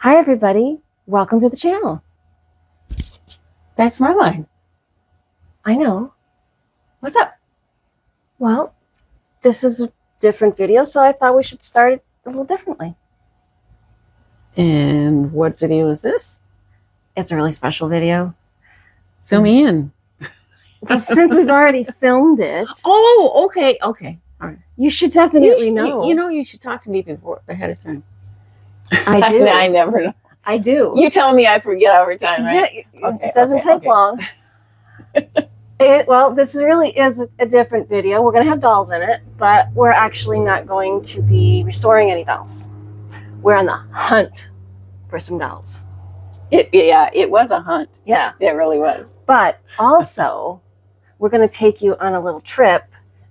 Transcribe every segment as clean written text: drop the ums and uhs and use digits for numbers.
Hi, everybody. Welcome to the channel. That's my line. I know. What's up? Well, this is a different video, so I thought we should start it a little differently. And what video is this? It's a really special video. Fill me in. Well, since we've already filmed it, Oh, okay. All right. you should definitely know. You should talk to me ahead of time. I do. I never know. I do. You tell me I forget every time, right? Yeah, it doesn't take long. Well, this really is a different video. We're going to have dolls in it, but we're actually not going to be restoring any dolls. We're on the hunt for some dolls. It was a hunt. Yeah. It really was. But also, we're going to take you on a little trip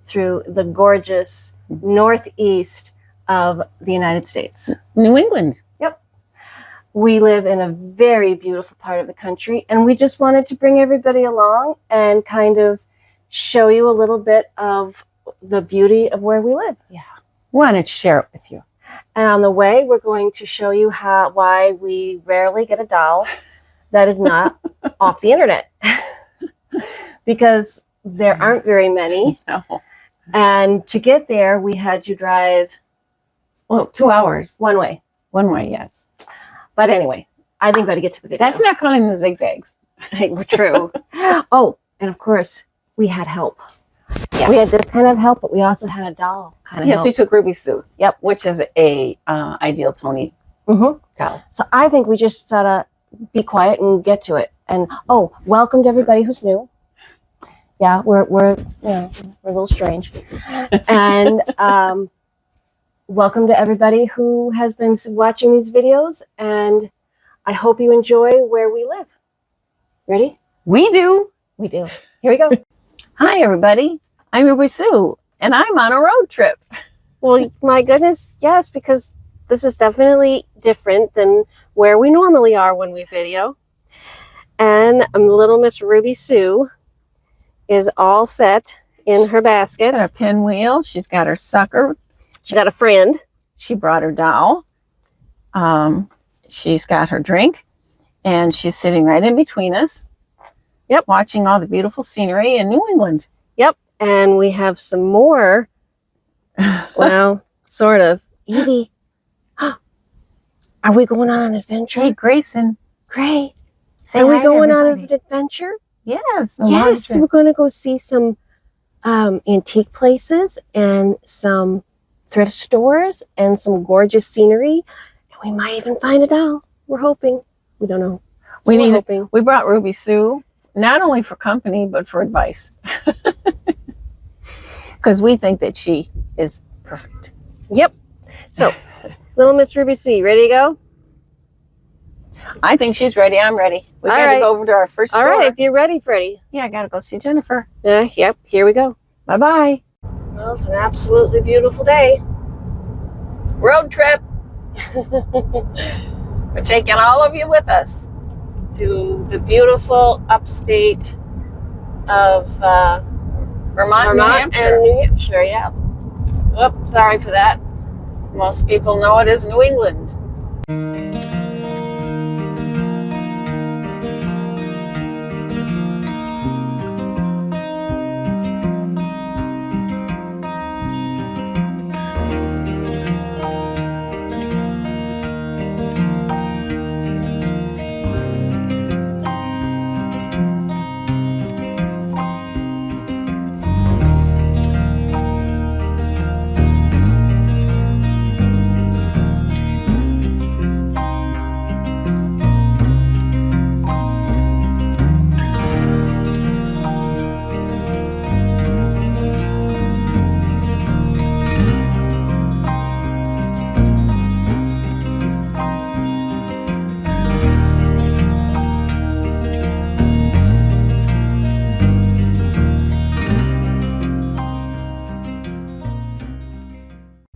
through the gorgeous northeast of the United States. New England. Yep. We live in a very beautiful part of the country, and we just wanted to bring everybody along and kind of show you a little bit of the beauty of where we live. Yeah. Wanted to share it with you. And on the way, we're going to show you why we rarely get a doll that is not off the internet. Because there aren't very many. No. And to get there, we had to drive... Well, 2 hours. One way. One way, yes. But anyway, I think we got to get to the video. That's not counting the zigzags. True. Oh, and of course, we had help. Yeah. We had this kind of help, but we also had a doll kind of help. Yes, we took Ruby Sue. Yep. Which is a Ideal Toni doll. So I think we just gotta be quiet and get to it. And welcome to everybody who's new. Yeah, we're a little strange. And welcome to everybody who has been watching these videos, and I hope you enjoy where we live. Ready? We do. We do. Here we go. Hi, everybody. I'm Ruby Sue, and I'm on a road trip. Well, my goodness, yes, because this is definitely different than where we normally are when we video. And little Miss Ruby Sue is all set in her basket. She's got a pinwheel. She's got her sucker. She got a friend. She brought her doll. She's got her drink, and she's sitting right in between us. Yep. Watching all the beautiful scenery in New England. Yep. And we have some more. Well, sort of. Evie, are we going on an adventure? Hey, Grayson. Gray, Say are we hi to going on everybody. an adventure? Yes. Yes, we're going to go see some antique places and some thrift stores and some gorgeous scenery. And we might even find a doll. We're hoping. We don't know. We're hoping. We brought Ruby Sue not only for company, but for advice. Because we think that she is perfect. Yep. So, little Miss Ruby C, ready to go? I think she's ready. I'm ready. We got to go over to our first store. All right, if you're ready, Freddie. Yeah, I got to go see Jennifer. Yep, here we go. Bye-bye. Well, it's an absolutely beautiful day. Road trip. We're taking all of you with us. To the beautiful upstate of Vermont, New Hampshire. And New Hampshire, yeah. Oops, sorry for that. Most people know it as New England.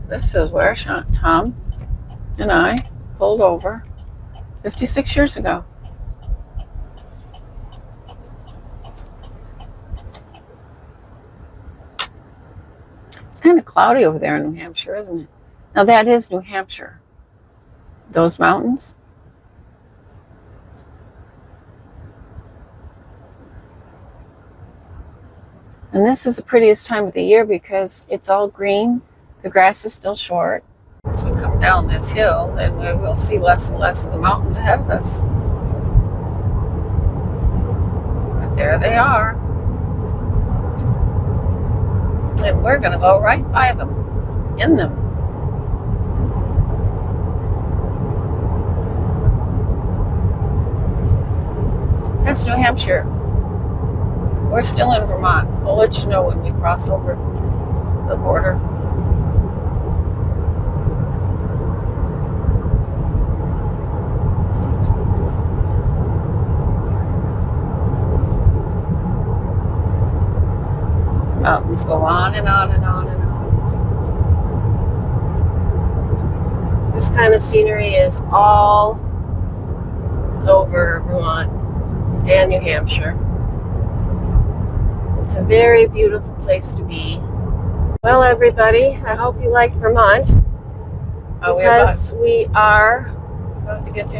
This is where Tom and I pulled over 56 years ago. It's kind of cloudy over there in New Hampshire, isn't it? Now that is New Hampshire. Those mountains, And this is the prettiest time of the year because it's all green. The grass is still short. As we come down this hill, then we will see less and less of the mountains ahead of us. But there they are. And we're going to go right by them, in them. That's New Hampshire. We're still in Vermont. I'll let you know when we cross over the border. Mountains go on and on and on and on. This kind of scenery is all over Vermont and New Hampshire. It's a very beautiful place to be. Well, everybody, I hope you liked Vermont. Because we are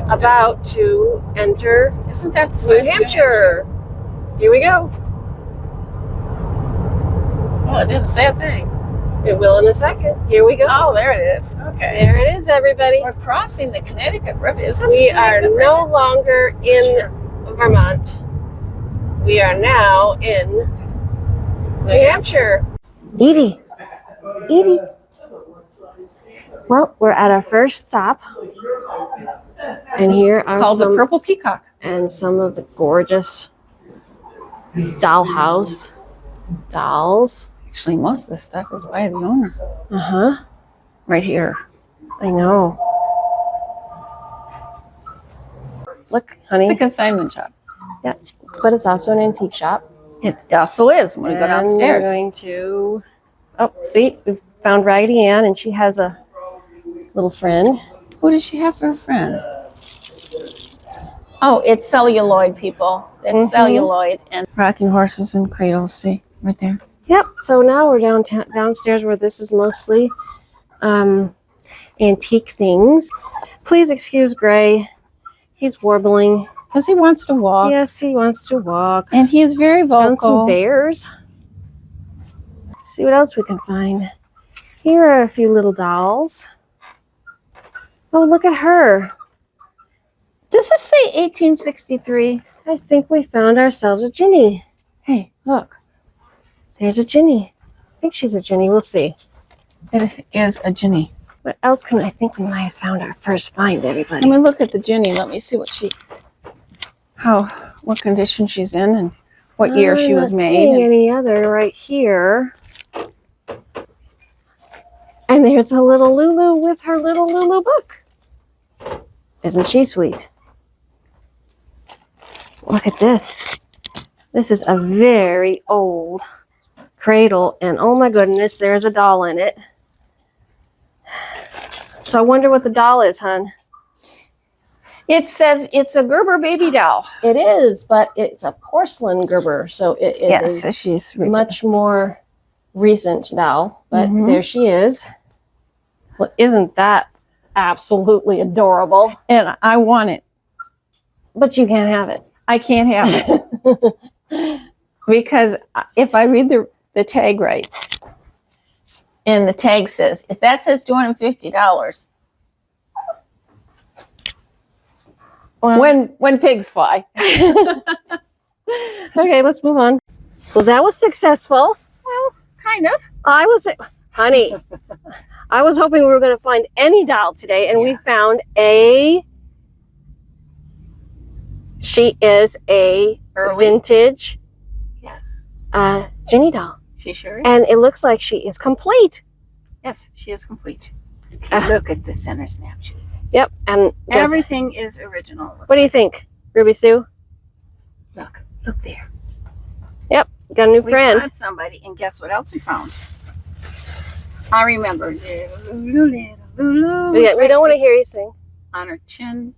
about to enter Isn't that the New Hampshire. Here we go. Oh, it didn't say a thing. It will in a second. Here we go. Oh, there it is. Okay. There it is, everybody. We're crossing the Connecticut River. Is this We are no longer in Vermont. We are now in New Hampshire. Evie. Evie. Well, we're at our first stop. And here are called the Purple Peacock. And some of the gorgeous dollhouse dolls. Actually, most of the stuff is by the owner. Uh-huh. Right here. I know. Look, honey. It's a consignment shop. Yeah, but it's also an antique shop. It also is when we go downstairs. We're going to... Oh, see, we've found Raggedy Ann, and she has a little friend. Who does she have for a friend? Oh, it's celluloid, people. It's celluloid and rocking horses and cradles. See, right there. Yep. So now we're downstairs where this is mostly antique things. Please excuse Gray. He's warbling. Because he wants to walk. Yes, he wants to walk. And he is very vocal. Found some bears. Let's see what else we can find. Here are a few little dolls. Oh, look at her. Does this say 1863? I think we found ourselves a Ginny. Hey, look. There's a Ginny. I think she's a Ginny. We'll see. It is a Ginny. What else can I think we might have found our first find, everybody? Let me look at the Ginny. Let me see what condition she's in and what year she was made. I'm not seeing any other right here. And there's a little Lulu with her little Lulu book. Isn't she sweet? Look at this. This is a very old cradle, and oh my goodness, there's a doll in it. So I wonder what the doll is, hon. It says it's a Gerber baby doll. It is, but it's a porcelain Gerber, so it is she's much more recent doll. But there she is. Well, isn't that absolutely adorable? And I want it. But you can't have it. I can't have it. Because if I read the tag right, and the tag says, if that says $250, well, when pigs fly. Okay, let's move on. Well, that was successful. Well, kind of. Honey, I was hoping we were going to find any doll today, and we found a... She is a vintage Ginny doll. She sure is. And it looks like she is complete. Yes, she is complete. Look at the center snapshot. Yep. And everything is original. What do you think, Ruby Sue? Look there. Yep. Got a new friend. We found somebody, and guess what else we found? I remember. We don't want to hear you sing. On her chin.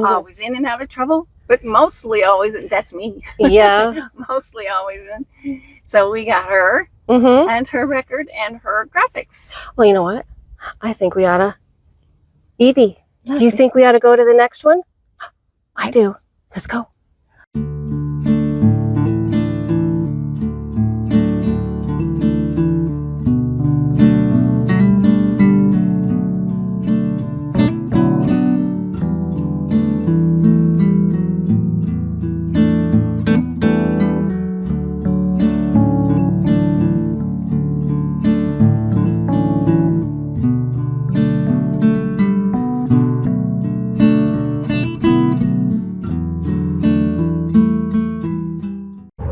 Always in and out of trouble, but mostly always, that's me. Yeah. Mostly always in. So we got her and her record and her graphics. Well, you know what? I think we ought to. Evie, do you think we ought to go to the next one? I do. Let's go.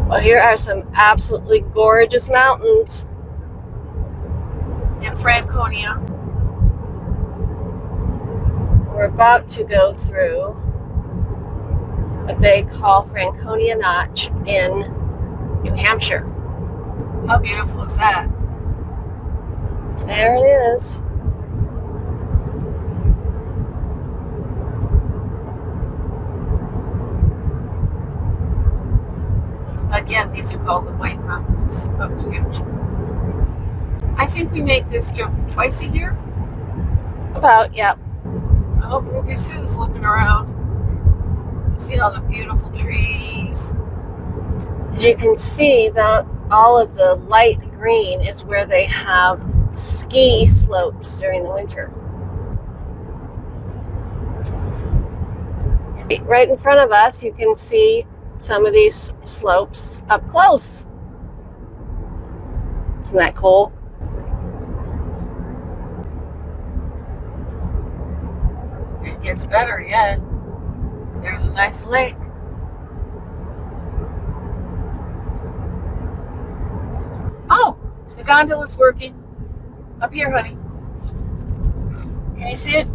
Well, here are some absolutely gorgeous mountains in Franconia. We're about to go through what they call Franconia Notch in New Hampshire. How beautiful is that? There it is. Again, these are called the White Mountains of New Hampshire. I think we make this trip twice a year. About, yeah. I hope Ruby Sue's looking around. See all the beautiful trees. As you can see, that all of the light green is where they have ski slopes during the winter. Right in front of us, you can see some of these slopes up close. Isn't that cool? It gets better yet. There's a nice lake. Oh, the gondola's working. Up here, honey. Can you see it?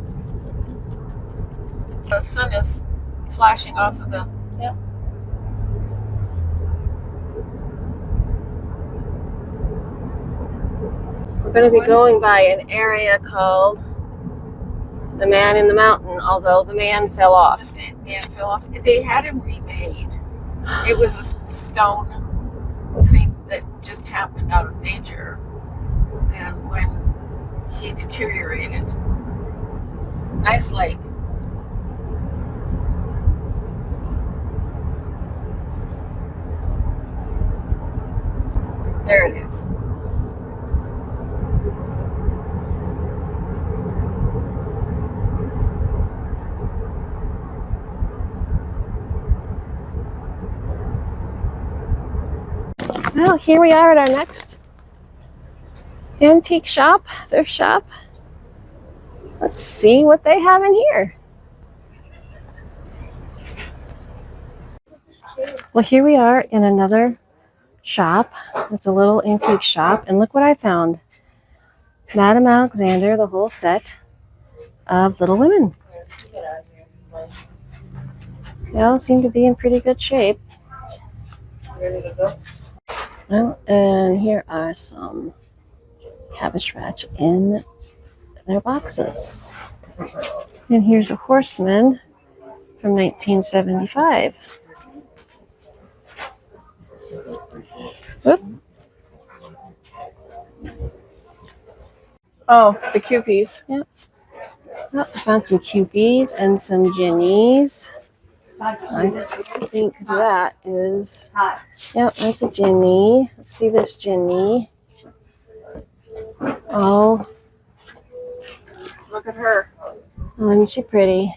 The sun is flashing off of the... Yep. We're going to be going by an area called the Man in the Mountain, although the man fell off. The man fell off. They had him remade. It was a stone thing that just happened out of nature. And when he deteriorated. Nice lake. There it is. Well, here we are at our next antique shop, thrift shop. Let's see what they have in here. Well, here we are in another shop. It's a little antique shop, and look what I found. Madame Alexander, the whole set of Little Women. They all seem to be in pretty good shape. Well, and here are some Cabbage Patch in their boxes. And here's a Horseman from 1975. Whoop. Oh, the Kewpies. Yep. Oh, I found some Kewpies and some Ginnies. I think that is... Yep, that's a Ginny. Let's see this Ginny. Oh. Look at her. Isn't she pretty?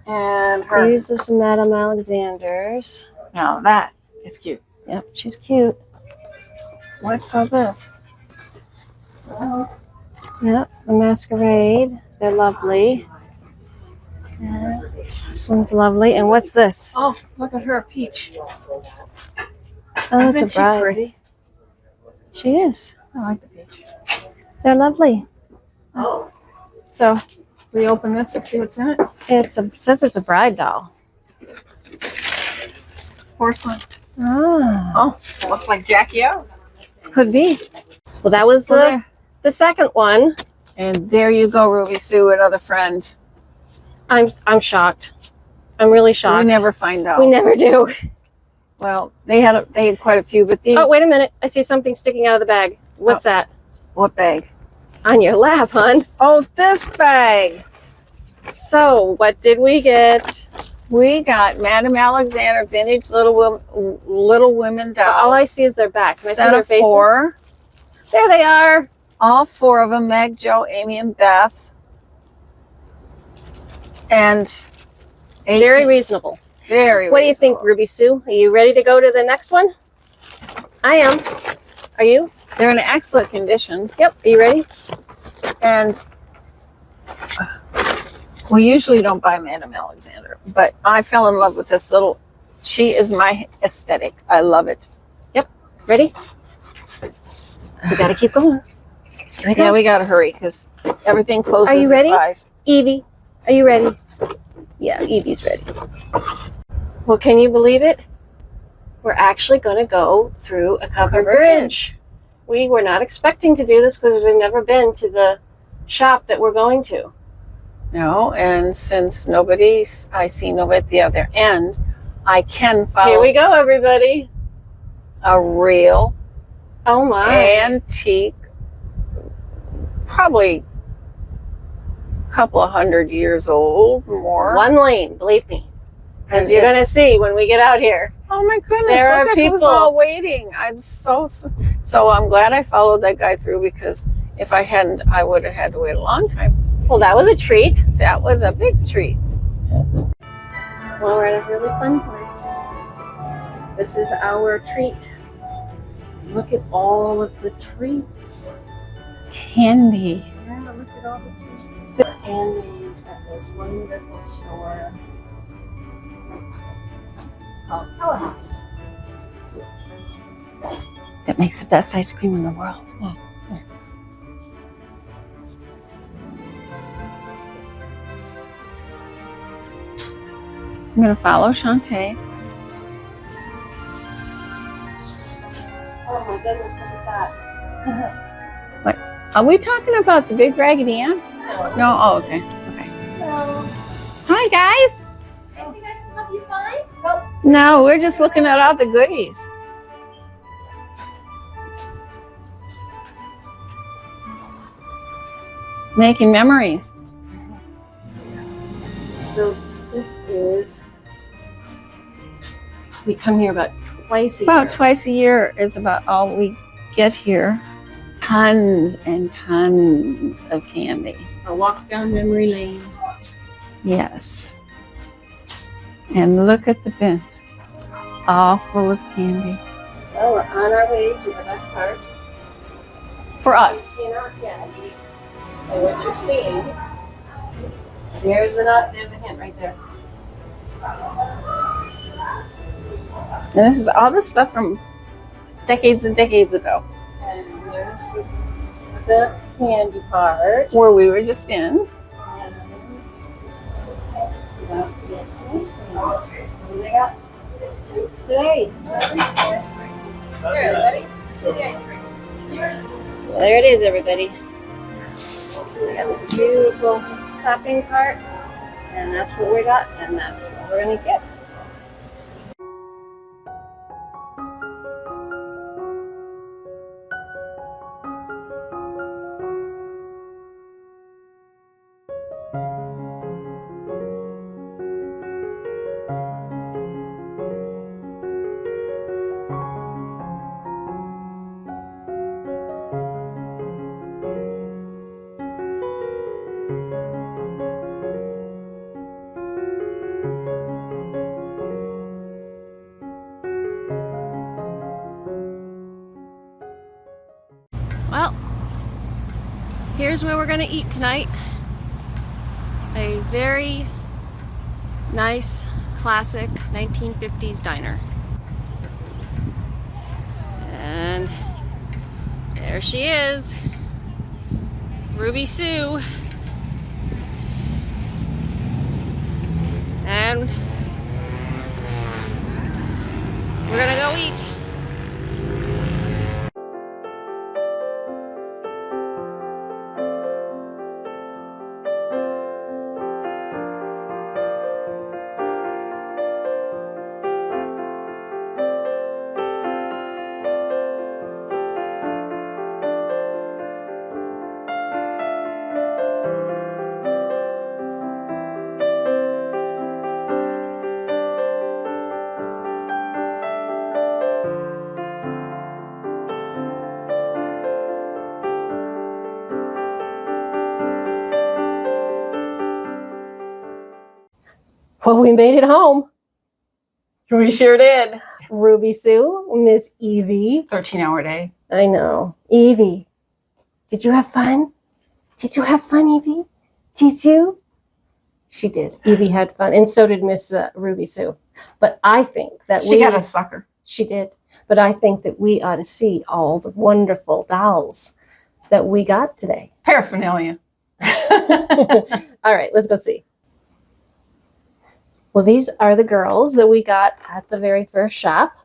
And her. These are some Madame Alexanders. Now that is cute. Yep, she's cute. What's all this? Yep, the Masquerade. They're lovely. This one's lovely. And what's this? Oh, look at her, Peach. Oh, Isn't it's a bride. she pretty? She is. I like the Peach. They're lovely. Oh. So, we open this and see what's in it? It says it's a bride doll. Porcelain. Ah, Oh, looks like Jackie O. could be. Well, that was the second one. And there you go, Ruby Sue, another friend. I'm shocked. I'm really shocked. We never find out. We never do. Well, they had quite a few, but these. Oh, wait a minute. I see something sticking out of the bag. What's that? What bag? On your lap, hon. Oh, this bag. So, what did we get? We got Madame Alexander Vintage Little Women dolls. All I see is their back. Can I see Set their of faces? 4. There they are. All 4 of them. Meg, Joe, Amy, and Beth. And 18. Very reasonable. Very What do you think, Ruby Sue? Are you ready to go to the next one? I am. Are you? They're in excellent condition. Yep. Are you ready? And we usually don't buy Madame Alexander, but I fell in love with this little. She is my aesthetic. I love it. Ready? We gotta keep going. Here we go. Yeah, we gotta hurry because everything closes Are you ready? at 5. Evie, are you ready? Yeah, Evie's ready. Well, can you believe it? We're actually going to go through a covered bridge. We were not expecting to do this because we've never been to the shop that we're going to. No, and since I see nobody at the other end, I can follow. Here we go, everybody. A real Oh my. antique, probably a couple of 100 years old, more. One lane, believe me. Because And you're going to see when we get out here. Oh my goodness, There look are at who's people. all waiting. I'm so I'm glad I followed that guy through, because if I hadn't, I would have had to wait a long time. Well, that was a treat. That was a big treat. Well, we're at a really fun place. This is our treat. Look at all of the treats. Candy. Yeah, look at all the treats. Handmade at this wonderful store called Kellerhaus. That makes the best ice cream in the world. I'm going to follow Shantae. Oh my goodness, look at that. What? Are we talking about the big Raggedy Ann? No? Oh, okay. Okay. Hello. Hi, guys. Hey, you guys can help you find? No, we're just looking at all the goodies. Making memories. So this is, we come here about twice a year. About twice a year is about all we get here. Tons and tons of candy. A walk down memory lane. Yes. And look at the bins. All full of candy. Well, we're on our way to the best part. For us. You cannot guess by what you're seeing. There's a hint right there. And this is all the stuff from decades and decades ago. And there's the candy part. Where we were just in. And about to get some ice cream. What do they got? Today. Here, everybody. See the ice cream. Well, there it is, everybody. We got this beautiful topping part, and that's what we got, and that's what we're gonna get. Well, here's where we're going to eat tonight. A very nice, classic 1950s diner. And there she is, Ruby Sue. And we're going to go eat. Well, we made it home. We sure did. Ruby Sue, Miss Evie. 13-hour day. I know. Evie, did you have fun? Did you have fun, Evie? Did you? She did. Evie had fun, and so did Miss Ruby Sue. But I think that She got a sucker. She did. But I think that we ought to see all the wonderful dolls that we got today. Paraphernalia. All right, let's go see. Well, these are the girls that we got at the very first shop.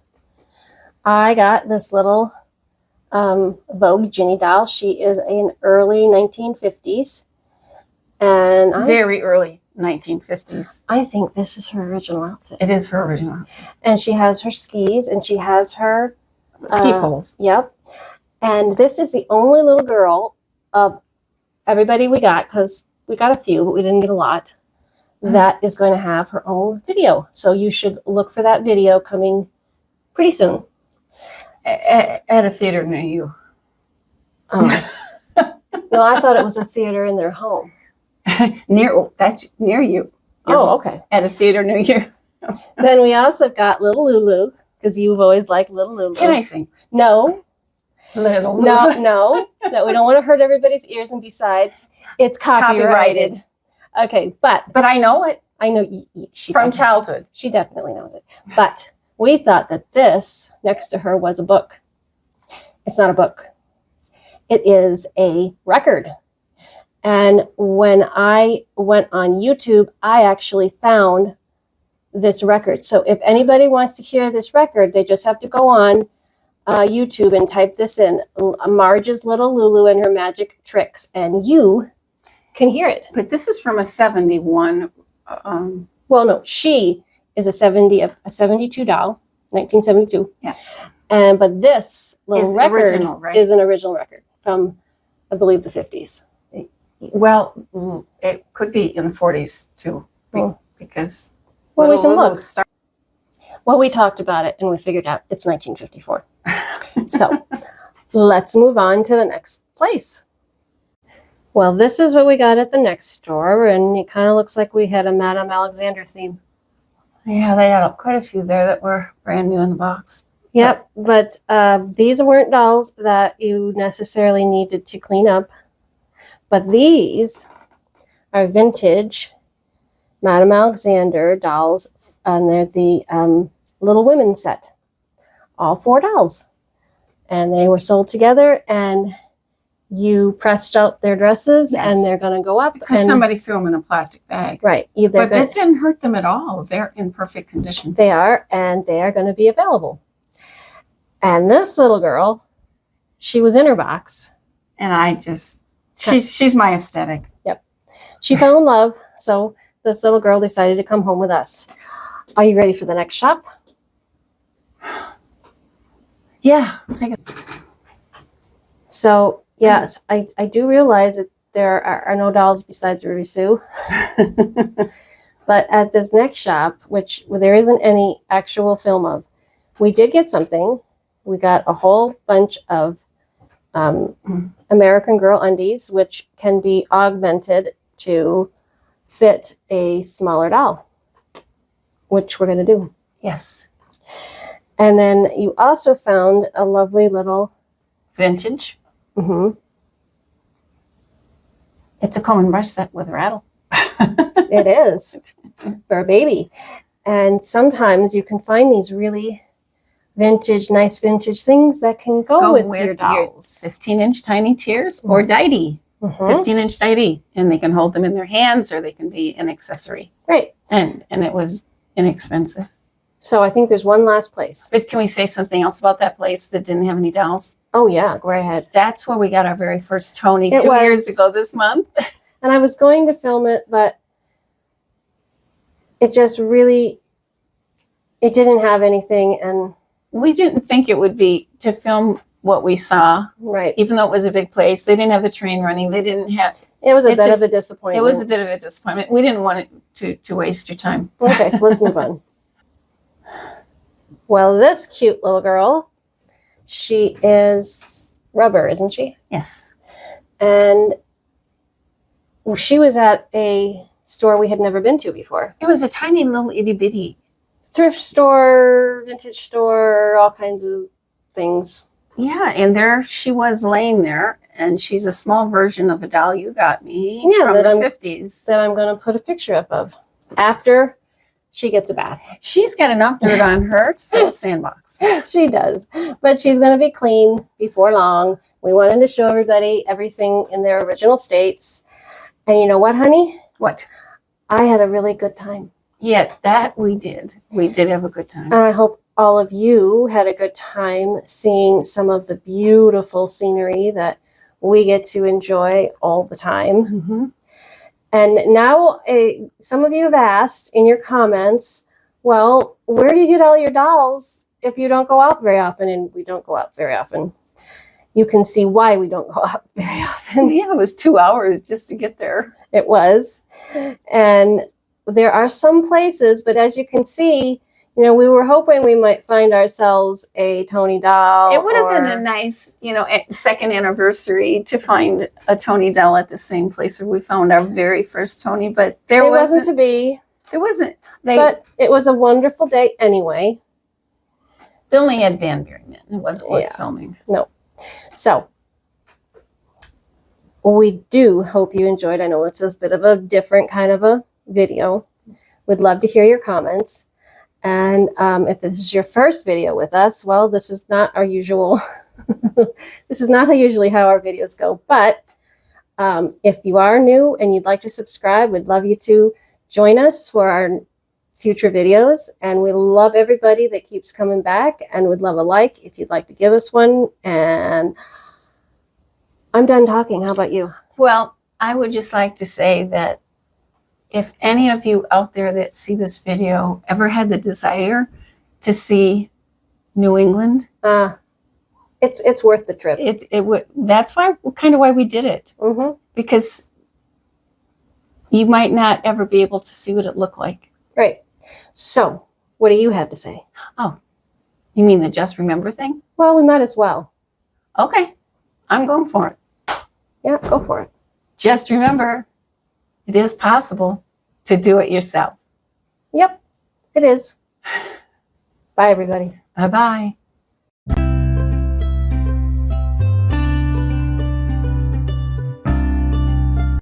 I got this little Vogue Ginny doll. She is an early 1950s. And Very early 1950s. I think this is her original outfit. It is her original outfit. And she has her skis and she has her Ski poles. Yep. And this is the only little girl of everybody we got, because we got a few, but we didn't get a lot, that is going to have her own video. So you should look for that video coming pretty soon. At a theater near you. No, I thought it was a theater in their home. That's near you. Oh, okay. At a theater near you. Then we also got Little Lulu, because you've always liked Little Lulu. Can I sing? No. Little Lulu. No. We don't want to hurt everybody's ears, and besides, it's copyrighted. Okay, but I know it. I know she from childhood. She definitely knows it. But we thought that this next to her was a book. It's not a book. It is a record. And when I went on YouTube, I actually found this record. So if anybody wants to hear this record, they just have to go on YouTube and type this in, Marge's Little Lulu and Her Magic Tricks, and you can hear it. But this is from a 71. Well, no, she is a 72 doll, 1972. Yeah. But this little record original, right? Is an original record from, I believe, the 50s. Well, it could be in the 40s too, because we can look. Well, we talked about it and we figured out it's 1954. So let's move on to the next place. Well, this is what we got at the next store, and it kind of looks like we had a Madame Alexander theme. Yeah, they had quite a few there that were brand new in the box. Yep, but these weren't dolls that you necessarily needed to clean up. But these are vintage Madame Alexander dolls, and they're the Little Women set. All 4 dolls. And they were sold together, and you pressed out their dresses, yes, and they're going to go up. Because somebody threw them in a plastic bag. Right. But that didn't hurt them at all. They're in perfect condition. They are, and they are going to be available. And this little girl, she was in her box. And I just, she's my aesthetic. Yep. She fell in love, so this little girl decided to come home with us. Are you ready for the next shop? Yeah, I'll take it. So, yes, I do realize that there are no dolls besides Ruby Sue. But at this next shop, which there isn't any actual film of, we did get something. We got a whole bunch of American Girl undies, which can be augmented to fit a smaller doll, which we're going to do. Yes. And then you also found a lovely little vintage. Mm-hmm. It's a comb and brush set with a rattle. It is for a baby. And sometimes you can find these really nice vintage things that can go with your dolls. 15-inch tiny tears or Diety. 15-inch Diety. And they can hold them in their hands, or they can be an accessory. Right. And it was inexpensive. So I think there's one last place. But can we say something else about that place that didn't have any dolls? Oh, yeah. Go right ahead. That's where we got our very first Toni 2 years ago this month. And I was going to film it, but it just really, it didn't have anything. And we didn't think it would be to film what we saw. Right. Even though it was a big place. They didn't have the train running. They didn't have... It was a bit of a disappointment. It was a bit of a disappointment. We didn't want it to waste your time. Okay, so let's move on. Well, this cute little girl, she is rubber, isn't she? Yes. And she was at a store we had never been to before. It was a tiny little itty bitty thrift store, vintage store, all kinds of things. Yeah, and there she was laying there, and she's a small version of a doll you got me from the 50s. That I'm going to put a picture up of. After she gets a bath. She's got enough dirt on her to fill a sandbox. She does. But she's going to be clean before long. We wanted to show everybody everything in their original states. And you know what, honey? What? I had a really good time. Yeah, that we did. We did have a good time. And I hope all of you had a good time seeing some of the beautiful scenery that we get to enjoy all the time. Mm-hmm. And now some of you have asked in your comments, well, where do you get all your dolls if you don't go out very often? And we don't go out very often. You can see why we don't go out very often. Yeah, it was 2 hours just to get there. It was. And there are some places, but as you can see, you know, we were hoping we might find ourselves a Toni doll. It would have been a nice, you know, second anniversary to find a Toni doll at the same place where we found our very first Toni, but there wasn't to be. There wasn't. But it was a wonderful day anyway. They only had Dan Berryman. It wasn't worth filming. No. So we do hope you enjoyed. I know it's a bit of a different kind of a video. We'd love to hear your comments. And if this is your first video with us, well, this is not our usual. This is not usually how our videos go. But if you are new and you'd like to subscribe, we'd love you to join us for our future videos. And we love everybody that keeps coming back, and would love a like if you'd like to give us one. And I'm done talking. How about you? Well, I would just like to say that if any of you out there that see this video ever had the desire to see New England, it's worth the trip. It would. That's why we did it. Mm-hmm. Because you might not ever be able to see what it looked like. Right. So, what do you have to say? Oh, you mean the just remember thing? Well, we might as well. Okay, I'm going for it. Yeah, go for it. Just remember, it is possible to do it yourself. Yep, it is. Bye, everybody. Bye-bye.